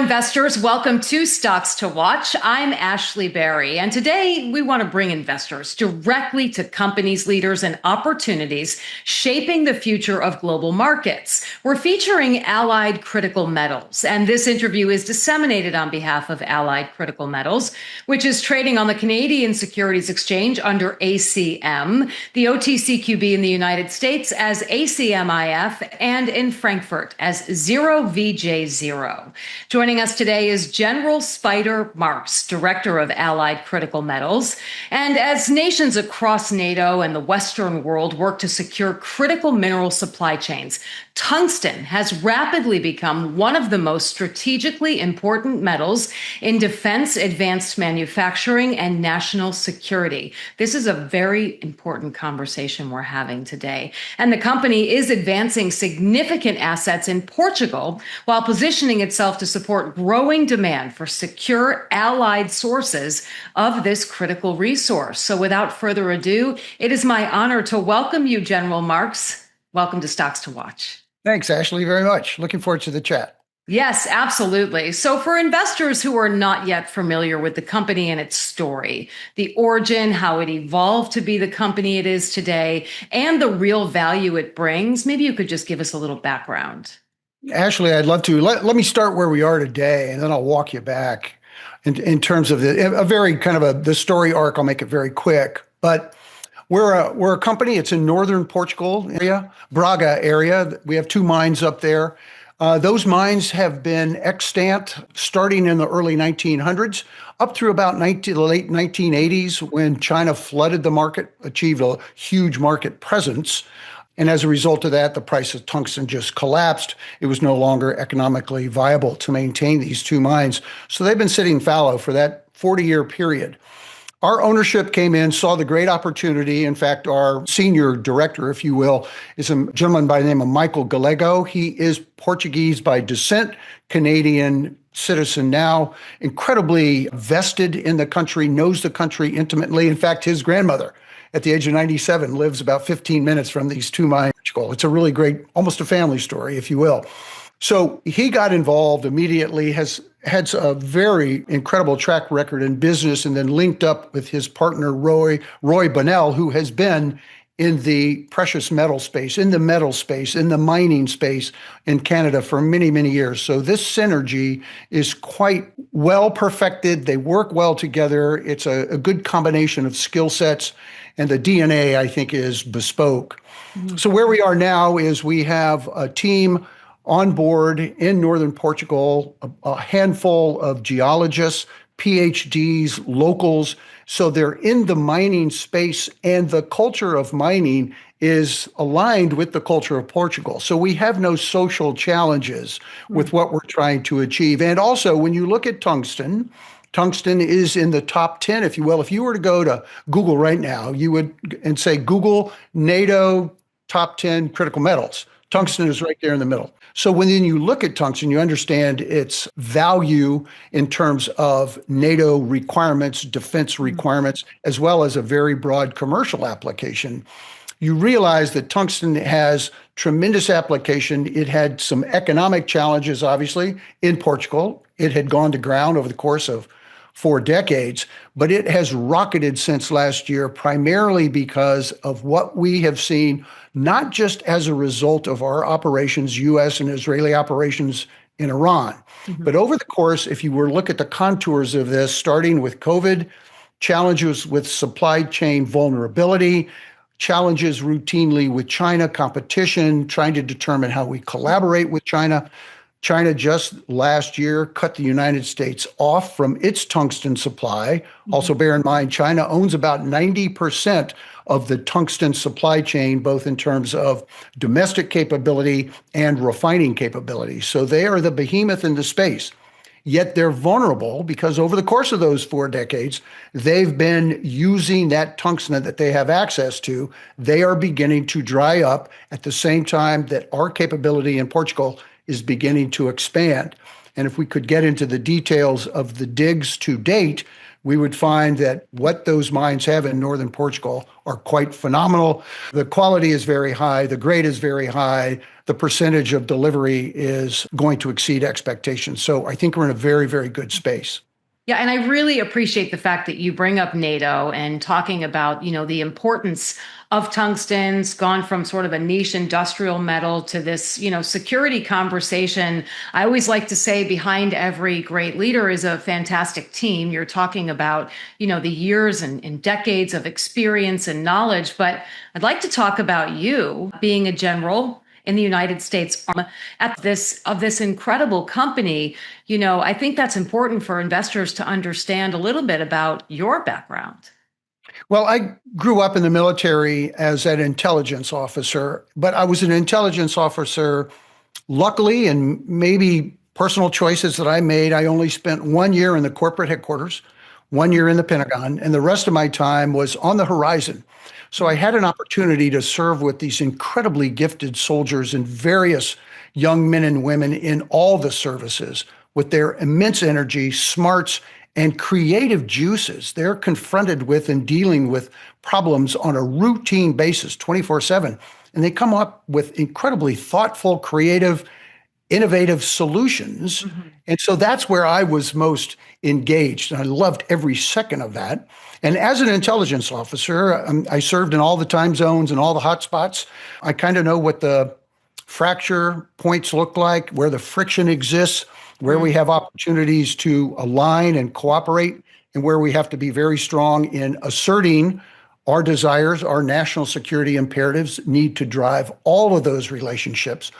investors. Welcome to Stocks to Watch. I'm Ashley Berry, and today we want to bring investors directly to companies, leaders, and opportunities shaping the future of global markets. We're featuring Allied Critical Metals, and this interview is disseminated on behalf of Allied Critical Metals, which is trading on the Canadian Securities Exchange under ACM, the OTCQB in the United States as ACMIF, and in Frankfurt as 0VJ0. Joining us today is General Spider Marks, Director of Allied Critical Metals. And as nations across NATO and the Western world work to secure critical mineral supply chains, tungsten has rapidly become one of the most strategically important metals in defense, advanced manufacturing, and national security. This is a very important conversation we're having today. And the company is advancing significant assets in Portugal while positioning itself to support growing demand for secure allied sources of this critical resource. So without further ado, it is my honor to welcome you, General Marks. Welcome to Stocks to Watch. Thanks, Ashley, very much. Looking forward to the chat. Yes, absolutely. So for investors who are not yet familiar with the company and its story, the origin, how it evolved to be the company it is today, and the real value it brings, maybe you could just give us a little background. Ashley, I'd love to. Let me start where we are today, and then I'll walk you back in terms of the story arc. I'll make it very quick. But we're a company. It's in northern Portugal area, Braga area. We have two mines up there. Those mines have been extant starting in the early 1900s up through about the late 1980s when China flooded the market, achieved a huge market presence. And as a result of that, the price of tungsten just collapsed. It was no longer economically viable to maintain these two mines. So they've been sitting fallow for that 40-year period. Our ownership came in, saw the great opportunity. In fact, our senior director, if you will, is a gentleman by the name of Michael Gallego. He is Portuguese by descent, Canadian citizen now, incredibly vested in the country, knows the country intimately. In fact, his grandmother, at the age of 97, lives about 15 minutes from these two mines. It's a really great, almost a family story, if you will. So he got involved immediately, has had a very incredible track record in business, and then linked up with his partner, Roy Bonnell, who has been in the precious metal space, in the metal space, in the mining space in Canada for many, many years. So this synergy is quite well perfected. They work well together. It's a good combination of skill sets, and the DNA, I think, is bespoke. Mm-hmm. So where we are now is we have a team on board in northern Portugal, a handful of geologists, PhDs, locals. So they're in the mining space, and the culture of mining is aligned with the culture of Portugal. So we have no social challenges with what we're trying to achieve. And also, when you look at tungsten is in the top 10, if you will. If you were to go to Google right now, you would and say, Google NATO top 10 critical metals. Tungsten is right there in the middle. So when then you look at tungsten, you understand its value in terms of NATO requirements, defense requirements, as well as a very broad commercial application. You realize that tungsten has tremendous application. It had some economic challenges, obviously, in Portugal. It had gone to ground over the course of 4 decades, but it has rocketed since last year, primarily because of what we have seen, not just as a result of our operations, U.S. and Israeli operations in Iran, but over the course, if you were to look at the contours of this, starting with COVID, challenges with supply chain vulnerability, challenges routinely with China, competition, trying to determine how we collaborate with China. China just last year cut the United States off from its tungsten supply. Also, bear in mind, China owns about 90% of the tungsten supply chain, both in terms of domestic capability and refining capability. So they are the behemoth in the space. Yet they're vulnerable because over the course of those 4 decades, they've been using that tungsten that they have access to. They are beginning to dry up at the same time that our capability in Portugal is beginning to expand. And if we could get into the details of the digs to date, we would find that what those mines have in northern Portugal are quite phenomenal. The quality is very high, the grade is very high, the percentage of delivery is going to exceed expectations. So I think we're in a very, very good space. Yeah, and I really appreciate the fact that you bring up NATO and talking about, the importance of tungsten's gone from sort of a niche industrial metal to this, security conversation. I always like to say behind every great leader is a fantastic team. You're talking about, the years and decades of experience and knowledge, but I'd like to talk about you being a general in the United States at this incredible company. I think that's important for investors to understand a little bit about your background. Well, I grew up in the military as an intelligence officer, but I was an intelligence officer, luckily, and maybe personal choices that I made. I only spent 1 year in the corporate headquarters, 1 year in the Pentagon, and the rest of my time was on the horizon. So I had an opportunity to serve with these incredibly gifted soldiers and various young men and women in all the services with their immense energy, smarts, and creative juices. They're confronted with and dealing with problems on a routine basis, 24/7. And they come up with incredibly thoughtful, creative, innovative solutions. And so that's where I was most engaged. And I loved every second of that. And as an intelligence officer, I served in all the time zones and all the hot spots. I kind of know what the fracture points look like, where the friction exists, where we have opportunities to align and cooperate, and where we have to be very strong in asserting our desires, our national security imperatives need to drive all of those relationships.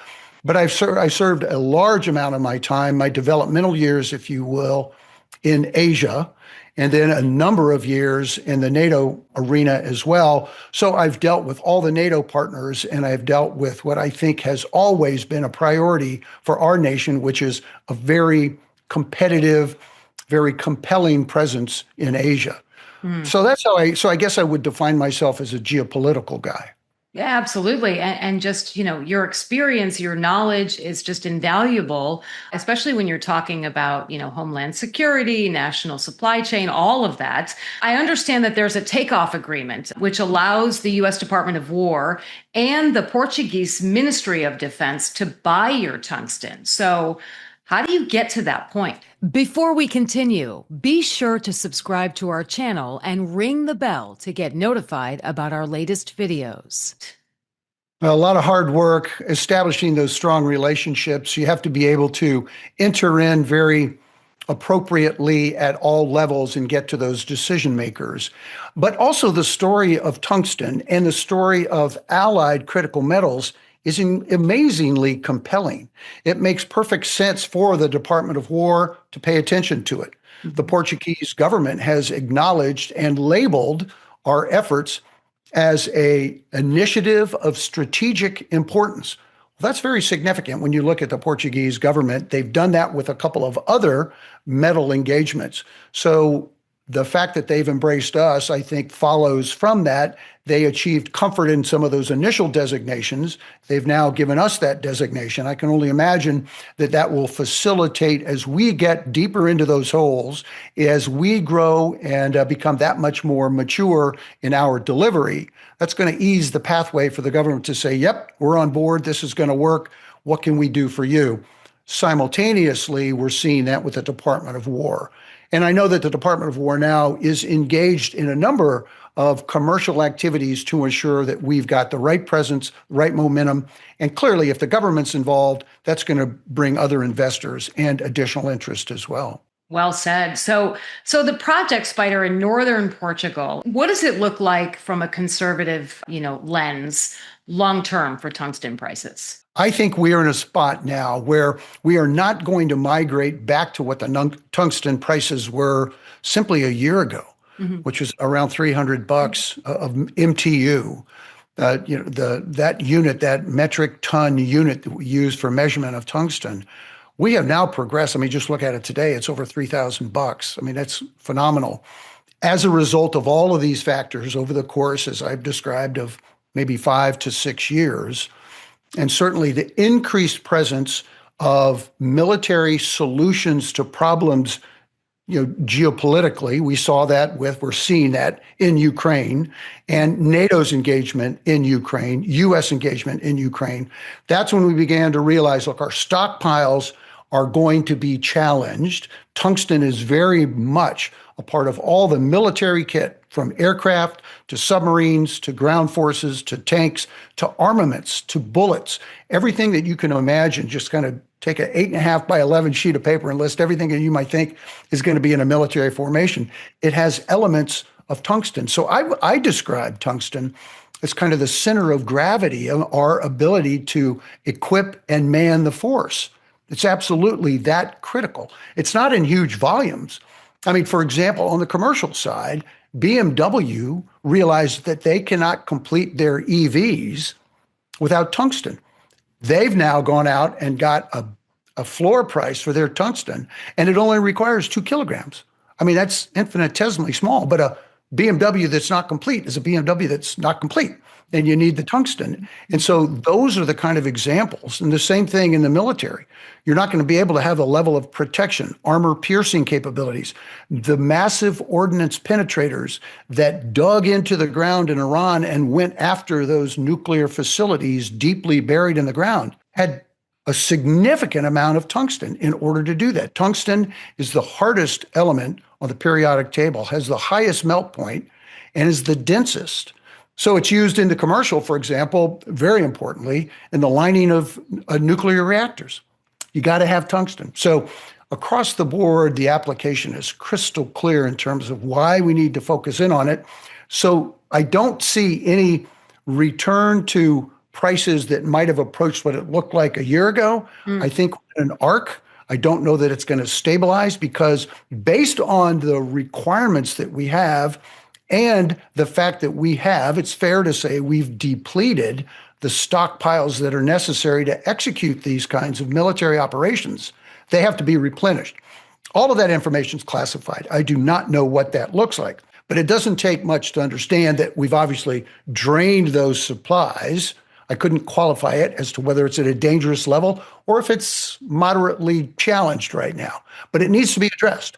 But I served a large amount of my time, my developmental years, if you will, in Asia, and then a number of years in the NATO arena as well. So I've dealt with all the NATO partners, and I've dealt with what I think has always been a priority for our nation, which is a very competitive, very compelling presence in Asia. So that's how I guess I would define myself as a geopolitical guy. Yeah, absolutely. And just, your experience, your knowledge is just invaluable, especially when you're talking about, homeland security, national supply chain, all of that. I understand that there's a takeoff agreement, which allows the US Department of War and the Portuguese Ministry of Defense to buy your tungsten. So how do you get to that point? Before we continue, be sure to subscribe to our channel and ring the bell to get notified about our latest videos. A lot of hard work establishing those strong relationships. You have to be able to enter in very appropriately at all levels and get to those decision makers. But also the story of tungsten and the story of allied critical metals is amazingly compelling. It makes perfect sense for the Department of War to pay attention to it. The Portuguese government has acknowledged and labeled our efforts as an initiative of strategic importance. Well, that's very significant when you look at the Portuguese government. They've done that with a couple of other metal engagements. So the fact that they've embraced us, I think, follows from that. They achieved comfort in some of those initial designations. They've now given us that designation. I can only imagine that that will facilitate as we get deeper into those holes, as we grow and become that much more mature in our delivery. That's going to ease the pathway for the government to say, yep, we're on board. This is going to work. What can we do for you? Simultaneously, we're seeing that with the Department of War. And I know that the Department of War now is engaged in a number of commercial activities to ensure that we've got the right presence, right momentum. And clearly, if the government's involved, that's going to bring other investors and additional interest as well. Well said. So the project Spider in northern Portugal, what does it look like from a conservative, lens long term for tungsten prices? I think we are in a spot now where we are not going to migrate back to what the tungsten prices were simply a year ago, which was around $300 of MTU. That unit, that metric ton unit that we use for measurement of tungsten, we have now progressed. I mean, just look at it today; it's over $3,000. I mean, that's phenomenal. As a result of all of these factors over the course, as I've described, of maybe 5 to 6 years. And certainly the increased presence of military solutions to problems geopolitically, we saw that we're seeing that in Ukraine and NATO's engagement in Ukraine, US engagement in Ukraine. That's when we began to realize, look, our stockpiles are going to be challenged. Tungsten is very much a part of all the military kit, from aircraft to submarines to ground forces to tanks to armaments to bullets. Everything that you can imagine, just kind of take an 8.5 by 11 sheet of paper and list everything that you might think is going to be in a military formation. It has elements of tungsten. So I describe tungsten as kind of the center of gravity of our ability to equip and man the force. It's absolutely that critical. It's not in huge volumes. I mean, for example, on the commercial side, BMW realized that they cannot complete their EVs without tungsten. They've now gone out and got a floor price for their tungsten, and it only requires 2 kilograms. I mean, that's infinitesimally small, but a BMW that's not complete is a BMW that's not complete, and you need the tungsten. And so those are the kind of examples. And the same thing in the military. You're not going to be able to have the level of protection, armor piercing capabilities, the massive ordnance penetrators that dug into the ground in Iran and went after those nuclear facilities deeply buried in the ground, had a significant amount of tungsten in order to do that. Tungsten is the hardest element on the periodic table, has the highest melt point, and is the densest. So it's used in the commercial, for example, very importantly, in the lining of nuclear reactors. You got to have tungsten. So across the board, the application is crystal clear in terms of why we need to focus in on it. So I don't see any return to prices that might have approached what it looked like a year ago. I think an arc. I don't know that it's going to stabilize, because based on the requirements that we have and the fact that it's fair to say we've depleted the stockpiles that are necessary to execute these kinds of military operations. They have to be replenished. All of that information is classified. I do not know what that looks like, but it doesn't take much to understand that we've obviously drained those supplies. I couldn't qualify it as to whether it's at a dangerous level or if it's moderately challenged right now, but it needs to be addressed.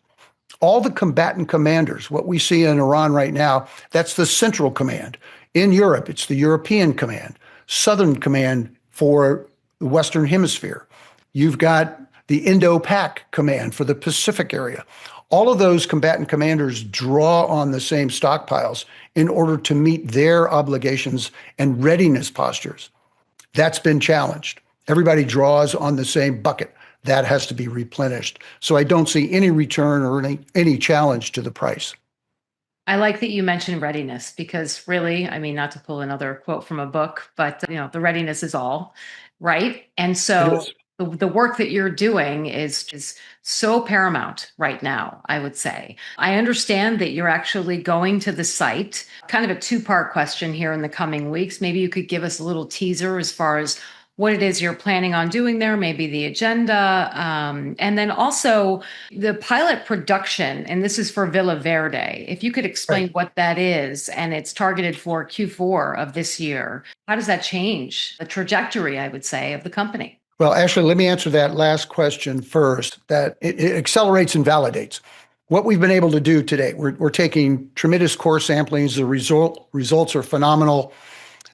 All the combatant commanders, what we see in Iran right now, that's the Central Command. In Europe, it's the European Command, Southern Command for the Western Hemisphere. You've got the Indo-Pac Command for the Pacific area. All of those combatant commanders draw on the same stockpiles in order to meet their obligations and readiness postures. That's been challenged. Everybody draws on the same bucket. That has to be replenished. So I don't see any return or any challenge to the price. I like that you mentioned readiness, because really, I mean, not to pull another quote from a book, but the readiness is all, right? And so the work that you're doing is so paramount right now, I would say. I understand that you're actually going to the site. Kind of a two-part question here in the coming weeks. Maybe you could give us a little teaser as far as what it is you're planning on doing there, maybe the agenda, and then also the pilot production. And this is for Vila Verde. If you could explain what that is, and it's targeted for Q4 of this year, how does that change the trajectory, I would say, of the company? Well, actually, let me answer that last question first, that it accelerates and validates what we've been able to do today. We're taking tremendous core samplings. The results are phenomenal.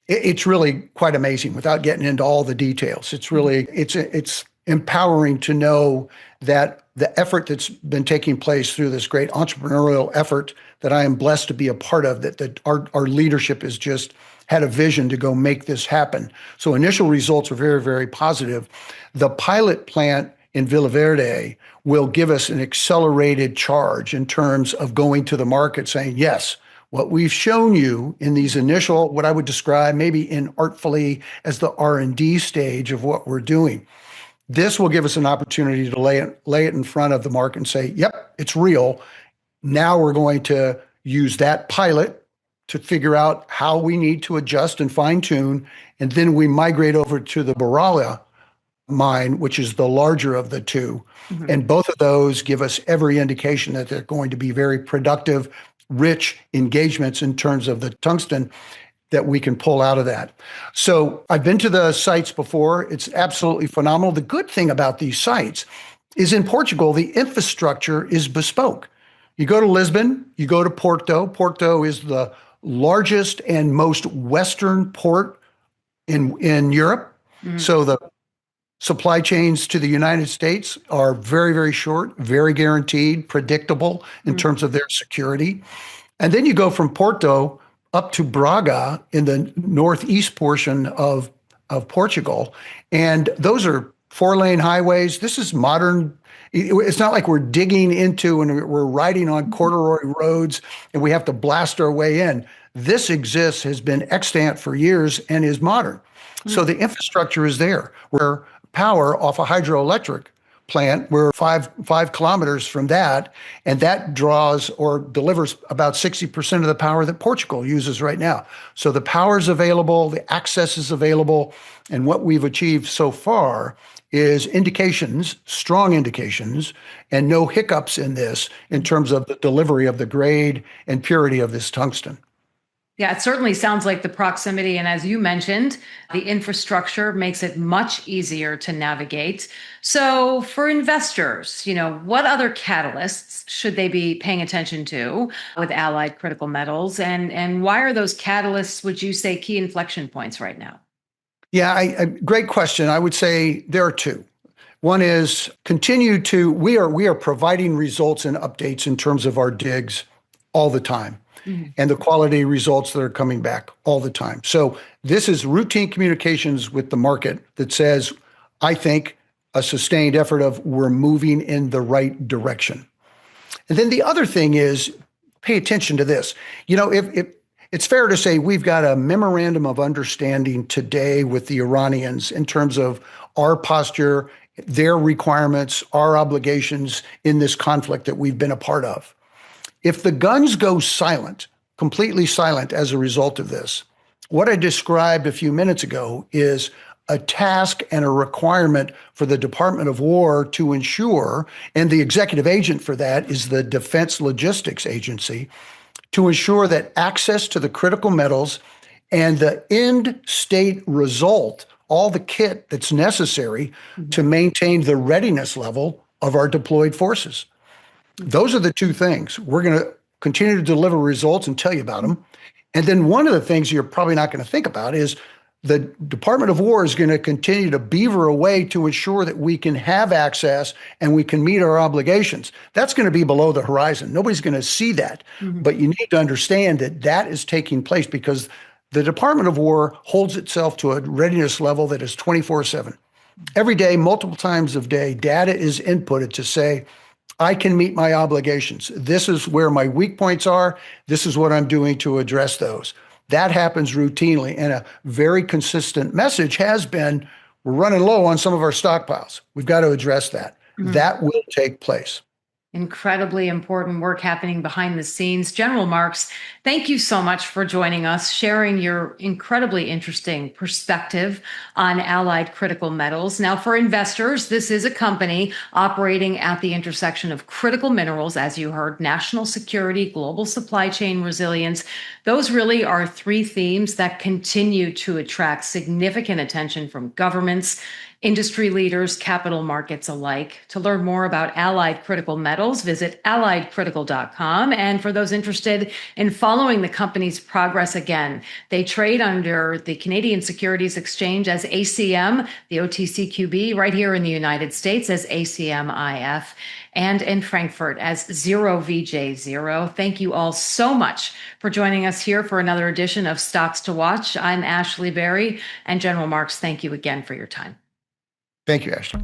It's really quite amazing without getting into all the details. It's really, it's empowering to know that the effort that's been taking place through this great entrepreneurial effort that I am blessed to be a part of, that our leadership has just had a vision to go make this happen. So initial results are very, very positive. The pilot plant in Vila Verde will give us an accelerated charge in terms of going to the market saying, yes, what we've shown you in these initial, what I would describe maybe inartfully as the R&D stage of what we're doing, this will give us an opportunity to lay it in front of the market and say, yep, it's real. Now we're going to use that pilot to figure out how we need to adjust and fine tune. And then we migrate over to the Vila mine, which is the larger of the two. Mm-hmm. And both of those give us every indication that they're going to be very productive, rich engagements in terms of the tungsten that we can pull out of that. So I've been to the sites before. It's absolutely phenomenal. The good thing about these sites is in Portugal, the infrastructure is bespoke. You go to Lisbon, you go to Porto. Porto is the largest and most western port in Europe. So the supply chains to the United States are very, very short, very guaranteed, predictable in terms of their security. And then you go from Porto up to Braga in the northeast portion of Portugal. And those are 4-lane highways. This is modern. It's not like we're digging into and we're riding on corduroy roads and we have to blast our way in. This exists, has been extant for years, and is modern. So the infrastructure is there. We're power off a hydroelectric plant. We're five kilometers from that, and that draws or delivers about 60% of the power that Portugal uses right now. So the power is available, the access is available, and what we've achieved so far is indications, strong indications, and no hiccups in this in terms of the delivery of the grade and purity of this tungsten. Yeah, it certainly sounds like the proximity. And as you mentioned, the infrastructure makes it much easier to navigate. So for investors, what other catalysts should they be paying attention to with allied critical metals? And why are those catalysts, would you say, key inflection points right now? Yeah, great question. I would say there are two. One is we are providing results and updates in terms of our digs all the time. And the quality results that are coming back all the time. So this is routine communications with the market that says, I think, a sustained effort of we're moving in the right direction. And then the other thing is pay attention to this. If it's fair to say we've got a memorandum of understanding today with the Iranians in terms of our posture, their requirements, our obligations in this conflict that we've been a part of. If the guns go silent, completely silent as a result of this, what I described a few minutes ago is a task and a requirement for the Department of War to ensure, and the executive agent for that is the Defense Logistics Agency, to ensure that access to the critical metals and the end state result, all the kit that's necessary to maintain the readiness level of our deployed forces. Those are the two things. We're going to continue to deliver results and tell you about them. And then one of the things you're probably not going to think about is the Department of War is going to continue to beaver away to ensure that we can have access and we can meet our obligations. That's going to be below the horizon. Nobody's going to see that. But you need to understand that that is taking place because the Department of War holds itself to a readiness level that is 24/7. Every day, multiple times a day, data is inputted to say, I can meet my obligations. This is where my weak points are. This is what I'm doing to address those. That happens routinely. And a very consistent message has been, we're running low on some of our stockpiles. We've got to address that. That will take place. Incredibly important work happening behind the scenes. General Marks, thank you so much for joining us, sharing your incredibly interesting perspective on allied critical metals. Now, for investors, this is a company operating at the intersection of critical minerals, as you heard, national security, global supply chain resilience. Those really are three themes that continue to attract significant attention from governments, industry leaders, capital markets alike. To learn more about allied critical metals, visit alliedcritical.com. And for those interested in following the company's progress, again, they trade under the Canadian Securities Exchange as ACM, the OTCQB right here in the United States as ACMIF, and in Frankfurt as 0VJ0. Thank you all so much for joining us here for another edition of Stocks to Watch. I'm Ashley Berry, and General Marks, thank you again for your time. Thank you, Ashley.